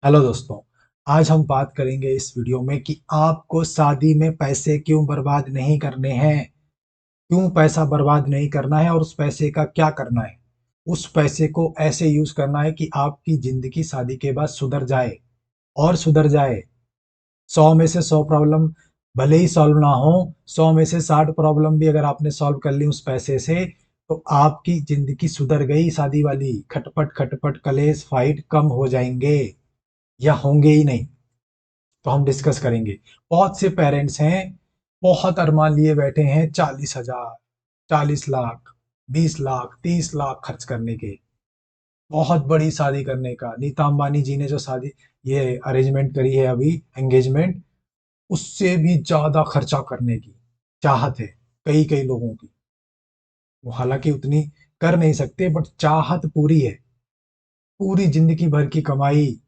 Hello दोस्तों। आज हम बात करेंगे इस वीडियो में कि आपको शादी में पैसे क्यों बर्बाद नहीं करने हैं। क्यों पैसा बर्बाद नहीं करना है और उस पैसे का क्या करना है। उस पैसे को ऐसे यूज करना है कि आपकी जिंदगी शादी के बाद सुधर जाए और सुधर जाए। 100 में से 100 प्रॉब्लम भले ही सॉल्व ना हो, 100 में से 60 प्रॉब्लम भी अगर आपने सॉल्व कर ली उस पैसे से, तो आपकी जिंदगी सुधर गई। शादी वाली खटपट खटपट कलेश फाइट कम हो जाएंगे या होंगे ही नहीं। तो हम डिस्कस करेंगे। बहुत से पेरेंट्स हैं, बहुत अरमान लिए बैठे हैं 40,000, 40 लाख, 20 लाख, 30 लाख खर्च करने के, बहुत बड़ी शादी करने का। नीता अंबानी जी ने जो शादी ये अरेंजमेंट करी है अभी, एंगेजमेंट, उससे भी ज्यादा खर्चा करने की चाहत है कई कई लोगों की। वो हालांकि उतनी कर नहीं सकते, बट चाहत पूरी है। पूरी जिंदगी भर की कमाई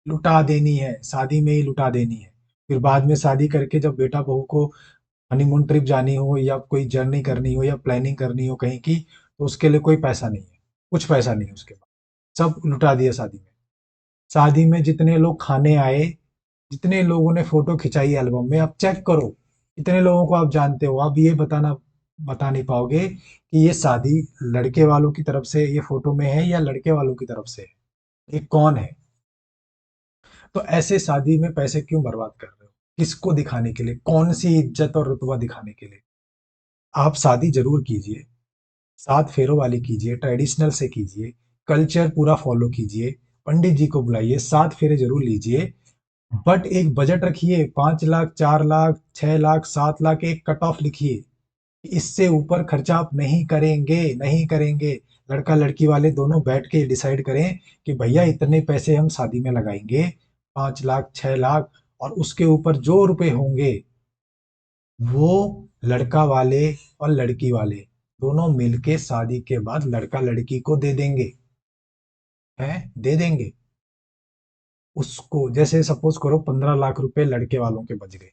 लुटा देनी है, शादी में ही लुटा देनी है। फिर बाद में शादी करके जब बेटा बहू को हनीमून ट्रिप जानी हो या कोई जर्नी करनी हो या प्लानिंग करनी हो कहीं की, तो उसके लिए कोई पैसा नहीं है। कुछ पैसा नहीं है उसके पास, सब लुटा दिया शादी में। शादी में जितने लोग खाने आए, जितने लोगों ने फोटो खिंचाई एल्बम में, आप चेक करो कितने लोगों को आप जानते हो। आप ये बता नहीं पाओगे कि ये शादी लड़के वालों की तरफ से ये फोटो में है या लड़के वालों की तरफ से है। ये कौन है। तो ऐसे शादी में पैसे क्यों बर्बाद कर रहे हो? किसको दिखाने के लिए? कौन सी इज्जत और रुतबा दिखाने के लिए? आप शादी जरूर कीजिए, 7 फेरों वाली कीजिए, ट्रेडिशनल से कीजिए, कल्चर पूरा फॉलो कीजिए, पंडित जी को बुलाइए, 7 फेरे जरूर लीजिए। बट एक बजट रखिए, 5 लाख, 4 लाख, 6 लाख, 7 लाख, एक कट ऑफ लिखिए। इससे ऊपर खर्चा आप नहीं करेंगे, नहीं करेंगे। लड़का लड़की वाले दोनों बैठ के डिसाइड करें कि भैया इतने पैसे हम शादी में लगाएंगे, 5 लाख, 6 लाख, और उसके ऊपर जो रुपए होंगे वो लड़का वाले और लड़की वाले दोनों मिलके शादी के बाद लड़का लड़की को दे देंगे। हैं, दे देंगे उसको। जैसे सपोज करो 15 लाख रुपए लड़के वालों के बच गए,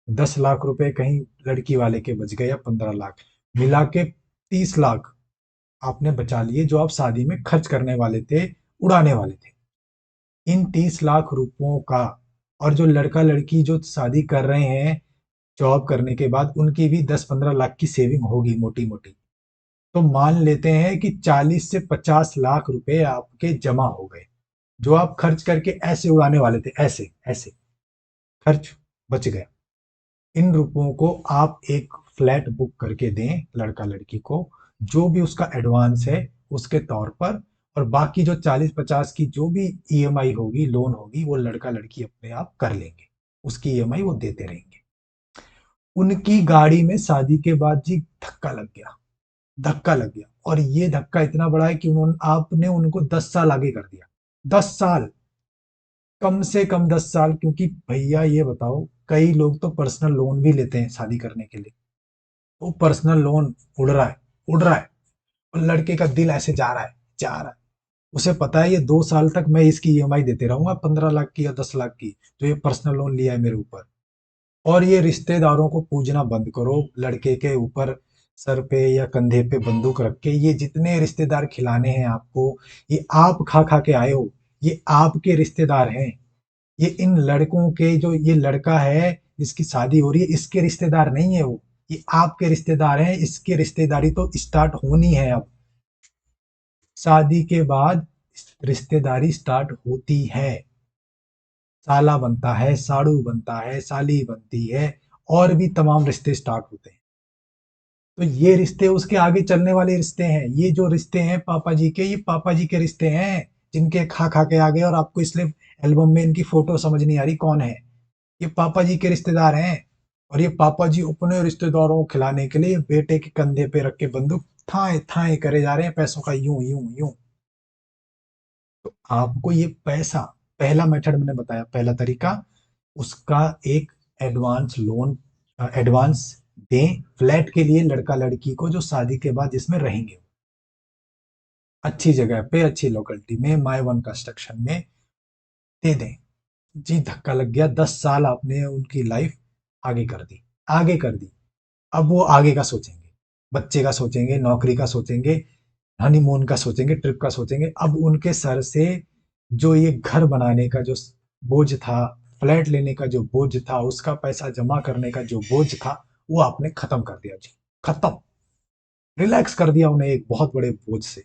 10 लाख रुपए कहीं लड़की वाले के बच गए, या 15 लाख मिला के 30 लाख आपने बचा लिए, जो आप शादी में खर्च करने वाले थे, उड़ाने वाले थे। इन 30 लाख रुपयों का, और जो लड़का लड़की जो शादी कर रहे हैं जॉब करने के बाद, उनकी भी 10-15 लाख की सेविंग होगी मोटी मोटी। तो मान लेते हैं कि 40 से 50 लाख रुपए आपके जमा हो गए, जो आप खर्च करके ऐसे उड़ाने वाले थे, ऐसे ऐसे खर्च बच गया। इन रुपयों को आप एक फ्लैट बुक करके दें लड़का लड़की को, जो भी उसका एडवांस है उसके तौर पर। और बाकी जो 40-50 की जो भी ईएमआई होगी, लोन होगी, वो लड़का लड़की अपने आप कर लेंगे। उसकी ईएमआई वो देते रहेंगे। उनकी गाड़ी में शादी के बाद जी धक्का लग गया, धक्का लग गया। और ये धक्का इतना बड़ा है कि उन्होंने आपने उनको 10 साल आगे कर दिया। 10 साल, कम से कम 10 साल। क्योंकि भैया ये बताओ, कई लोग तो पर्सनल लोन भी लेते हैं शादी करने के लिए। वो पर्सनल लोन उड़ रहा है, उड़ रहा है, और लड़के का दिल ऐसे जा रहा है, जा रहा है। उसे पता है ये 2 साल तक मैं इसकी ईएमआई देते रहूंगा, 15 लाख की या 10 लाख की, जो ये पर्सनल लोन लिया है मेरे ऊपर। और ये रिश्तेदारों को पूजना बंद करो लड़के के ऊपर, सर पे या कंधे पे बंदूक रख के। ये जितने रिश्तेदार खिलाने हैं आपको, ये आप खा खा के आए हो, ये आपके रिश्तेदार हैं। ये इन लड़कों के, जो ये लड़का है जिसकी शादी हो रही है, इसके रिश्तेदार नहीं है वो, ये आपके रिश्तेदार हैं। इसकी रिश्तेदारी तो स्टार्ट होनी है अब। शादी के बाद रिश्तेदारी स्टार्ट होती है। साला बनता है, साड़ू बनता है, साली बनती है, और भी तमाम रिश्ते स्टार्ट होते हैं। तो ये रिश्ते उसके आगे चलने वाले रिश्ते हैं। ये जो रिश्ते हैं पापा जी के, ये पापा जी के रिश्ते हैं, जिनके खा खा के आ गए। और आपको इसलिए एल्बम में इनकी फोटो समझ नहीं आ रही कौन है। ये पापा जी के रिश्तेदार हैं। और ये पापा जी अपने रिश्तेदारों को खिलाने के लिए बेटे के कंधे पे रख के बंदूक थाए थाए करे जा रहे हैं, पैसों का यूं यूं यूं। तो आपको ये पैसा, पहला मेथड मैंने बताया, पहला तरीका, उसका एक एडवांस लोन, एडवांस दें फ्लैट के लिए लड़का लड़की को, जो शादी के बाद जिसमें रहेंगे, अच्छी जगह पे, अच्छी लोकेलिटी में, माई वन कंस्ट्रक्शन में दे दें। जी धक्का लग गया, 10 साल आपने उनकी लाइफ आगे कर दी, आगे कर दी। अब वो आगे का सोचेंगे, बच्चे का सोचेंगे, नौकरी का सोचेंगे, हनीमून का सोचेंगे, ट्रिप का सोचेंगे। अब उनके सर से जो ये घर बनाने का जो बोझ था, फ्लैट लेने का जो बोझ था, उसका पैसा जमा करने का जो बोझ था, वो आपने खत्म कर दिया जी। खत्म। रिलैक्स कर दिया उन्हें एक बहुत बड़े बोझ से।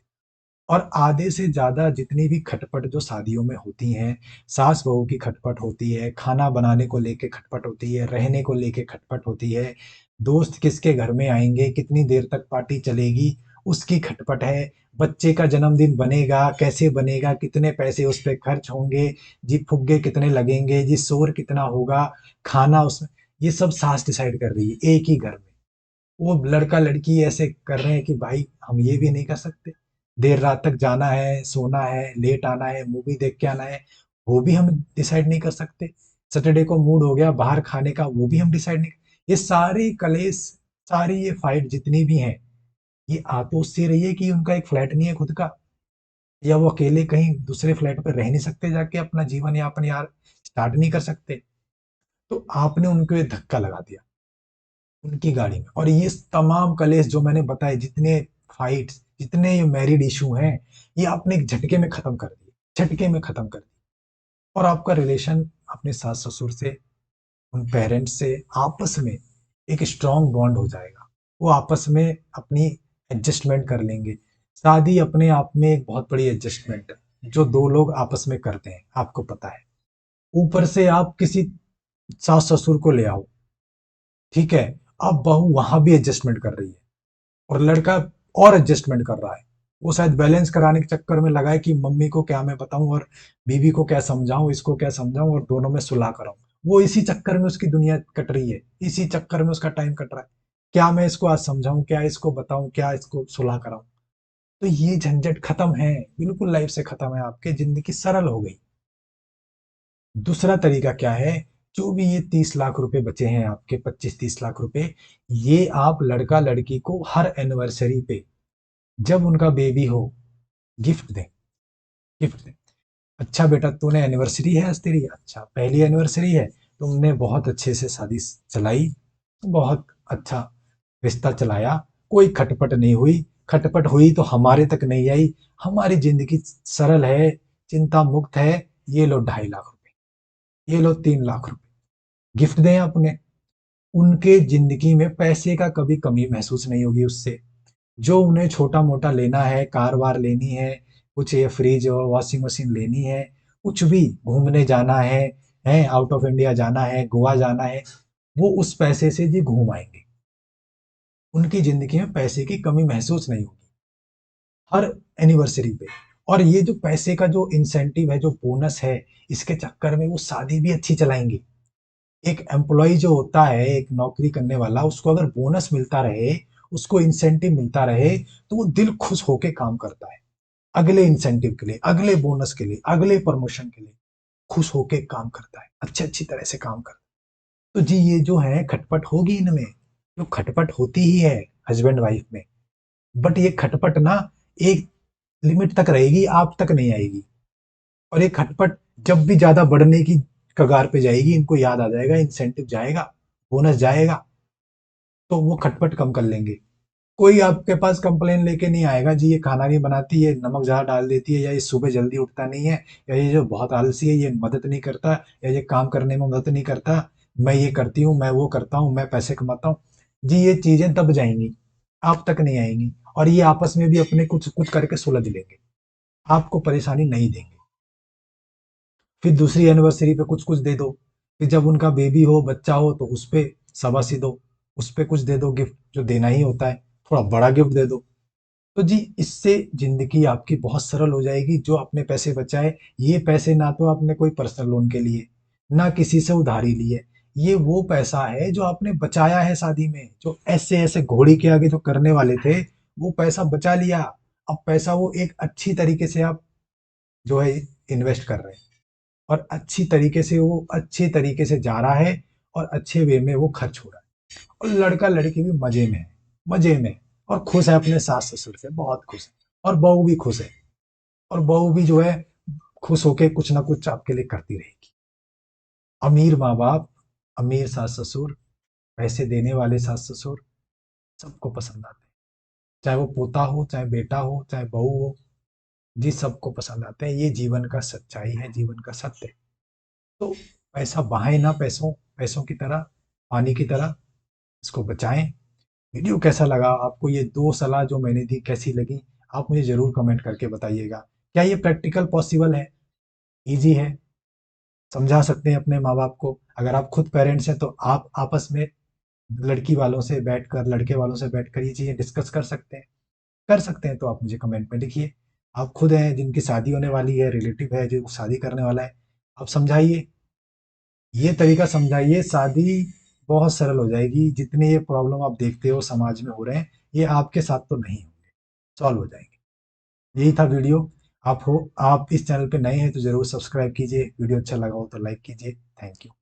और आधे से ज़्यादा जितनी भी खटपट जो शादियों में होती हैं, सास बहू की खटपट होती है, खाना बनाने को लेके खटपट होती है, रहने को लेके खटपट होती है, दोस्त किसके घर में आएंगे, कितनी देर तक पार्टी चलेगी, उसकी खटपट है, बच्चे का जन्मदिन बनेगा, कैसे बनेगा, कितने पैसे उस पे खर्च होंगे, जी फुग्गे कितने लगेंगे, जी शोर कितना होगा, खाना उसमें, ये सब सास डिसाइड कर रही है एक ही घर में। वो लड़का लड़की ऐसे कर रहे हैं कि भाई हम ये भी नहीं कर सकते, देर रात तक जाना है, सोना है, लेट आना है, मूवी देख के आना है, वो भी हम डिसाइड नहीं कर सकते। सैटरडे को मूड हो गया बाहर खाने का, वो भी हम डिसाइड नहीं। ये सारी कलेश, सारी ये फाइट जितनी भी हैं, ये आ तो उससे रही है कि उनका एक फ्लैट नहीं है खुद का, या वो अकेले कहीं दूसरे फ्लैट पर रह नहीं सकते, जाके अपना जीवन यापन यार स्टार्ट नहीं कर सकते। तो आपने उनको ये धक्का लगा दिया उनकी गाड़ी में। और ये तमाम कलेश जो मैंने बताए, जितने फाइट्स, जितने ये मैरिड इशू हैं, ये आपने एक झटके में खत्म कर दिए, झटके में खत्म कर दिए। और आपका रिलेशन अपने सास ससुर से, उन पेरेंट्स से आपस में एक स्ट्रांग बॉन्ड हो जाएगा। वो आपस में अपनी एडजस्टमेंट कर लेंगे। शादी अपने आप में एक बहुत बड़ी एडजस्टमेंट है जो दो लोग आपस में करते हैं, आपको पता है। ऊपर से आप किसी सास ससुर को ले आओ, ठीक है, अब बहू वहां भी एडजस्टमेंट कर रही है, और लड़का और एडजस्टमेंट कर रहा है। वो शायद बैलेंस कराने के चक्कर में लगा है कि मम्मी को क्या मैं बताऊं, और बीवी को क्या समझाऊं, इसको क्या समझाऊं, और दोनों में सुलह कराऊं। वो इसी चक्कर में उसकी दुनिया कट रही है, इसी चक्कर में उसका टाइम कट रहा है। क्या मैं इसको आज समझाऊं, क्या इसको बताऊं, क्या इसको सुलह कराऊं। तो ये झंझट खत्म है, बिल्कुल लाइफ से खत्म है, आपकी जिंदगी सरल हो गई। दूसरा तरीका क्या है, जो भी ये 30 लाख रुपए बचे हैं आपके, 25-30 लाख रुपए, ये आप लड़का लड़की को हर एनिवर्सरी पे, जब उनका बेबी हो, गिफ्ट दें। गिफ्ट दें। अच्छा बेटा, तूने एनिवर्सरी है आज तेरी, अच्छा पहली एनिवर्सरी है, तुमने बहुत अच्छे से शादी चलाई, बहुत अच्छा रिश्ता चलाया, कोई खटपट नहीं हुई, खटपट हुई तो हमारे तक नहीं आई, हमारी जिंदगी सरल है, चिंता मुक्त है। ये लो 2.5 लाख रुपए, ये लो 3 लाख रुपए, गिफ्ट दें अपने। उनके जिंदगी में पैसे का कभी कमी महसूस नहीं होगी उससे। जो उन्हें छोटा मोटा लेना है, कार वार लेनी है, कुछ ये फ्रिज और वॉशिंग मशीन लेनी है, कुछ भी घूमने जाना है आउट ऑफ इंडिया जाना है, गोवा जाना है, वो उस पैसे से जी घूम आएंगे। उनकी जिंदगी में पैसे की कमी महसूस नहीं होगी हर एनिवर्सरी पे। और ये जो पैसे का जो इंसेंटिव है, जो बोनस है, इसके चक्कर में वो शादी भी अच्छी चलाएंगे। एक एम्प्लॉय जो होता है, एक नौकरी करने वाला, उसको अगर बोनस मिलता रहे, उसको इंसेंटिव मिलता रहे, तो वो दिल खुश होके काम करता है, अगले इंसेंटिव के लिए, अगले बोनस के लिए, अगले प्रमोशन के लिए खुश होके काम करता है, अच्छी अच्छी तरह से काम करता है। तो जी ये जो है खटपट होगी इनमें, जो खटपट होती ही है हस्बैंड वाइफ में। बट ये खटपट ना एक लिमिट तक रहेगी, आप तक नहीं आएगी। और ये खटपट जब भी ज्यादा बढ़ने की कगार पे जाएगी, इनको याद आ जाएगा, इंसेंटिव जाएगा, बोनस जाएगा, तो वो खटपट कम कर लेंगे। कोई आपके पास कंप्लेन लेके नहीं आएगा, जी ये खाना नहीं बनाती है, नमक ज़्यादा डाल देती है, या ये सुबह जल्दी उठता नहीं है, या ये जो बहुत आलसी है, ये मदद नहीं करता, या ये काम करने में मदद नहीं करता, मैं ये करती हूँ, मैं वो करता हूँ, मैं पैसे कमाता हूँ। जी ये चीजें दब जाएंगी, आप तक नहीं आएंगी, और ये आपस में भी अपने कुछ कुछ करके सुलझ लेंगे, आपको परेशानी नहीं देंगे। फिर दूसरी एनिवर्सरी पे कुछ कुछ दे दो, फिर जब उनका बेबी हो, बच्चा हो, तो उस पे शाबाशी दो, उस पे कुछ दे दो गिफ्ट, जो देना ही होता है, थोड़ा बड़ा गिफ्ट दे दो। तो जी इससे जिंदगी आपकी बहुत सरल हो जाएगी। जो आपने पैसे बचाए, ये पैसे ना तो आपने कोई पर्सनल लोन के लिए, ना किसी से उधारी लिए, ये वो पैसा है जो आपने बचाया है शादी में, जो ऐसे ऐसे घोड़ी के आगे जो करने वाले थे, वो पैसा बचा लिया। अब पैसा वो एक अच्छी तरीके से आप जो है इन्वेस्ट कर रहे हैं, और अच्छी तरीके से वो अच्छे तरीके से जा रहा है, और अच्छे वे में वो खर्च हो रहा है। और लड़का लड़की भी मजे में है, मजे में, और खुश है अपने सास ससुर से, बहुत खुश है। और बहू भी खुश है, और बहू भी जो है खुश होके कुछ ना कुछ आपके लिए करती रहेगी। अमीर माँ बाप, अमीर सास ससुर, पैसे देने वाले सास ससुर, सबको पसंद आते हैं। चाहे वो पोता हो, चाहे बेटा हो, चाहे बहू हो, जी सबको पसंद आते हैं। ये जीवन का सच्चाई है, जीवन का सत्य है। तो पैसा बहाएं ना, पैसों पैसों की तरह, पानी की तरह, इसको बचाएं। वीडियो कैसा लगा आपको, ये 2 सलाह जो मैंने दी कैसी लगी, आप मुझे ज़रूर कमेंट करके बताइएगा। क्या ये प्रैक्टिकल पॉसिबल है? ईज़ी है? समझा सकते हैं अपने माँ-बाप को? अगर आप खुद पेरेंट्स हैं तो आप आपस में लड़की वालों से बैठकर, लड़के वालों से बैठकर ये चीज़ें डिस्कस कर सकते हैं। कर सकते हैं तो आप मुझे कमेंट में लिखिए। आप खुद हैं जिनकी शादी होने वाली है, रिलेटिव है जो शादी करने वाला है, आप समझाइए। ये तरीका समझाइए, शादी बहुत सरल हो जाएगी। जितने ये प्रॉब्लम आप देखते हो समाज में हो रहे हैं, ये आपके साथ तो नहीं होंगे, सॉल्व हो जाएंगे। यही था वीडियो। आप इस चैनल पे नए हैं तो ज़रूर सब्सक्राइब कीजिए। वीडियो अच्छा लगा हो तो लाइक कीजिए। Thank you.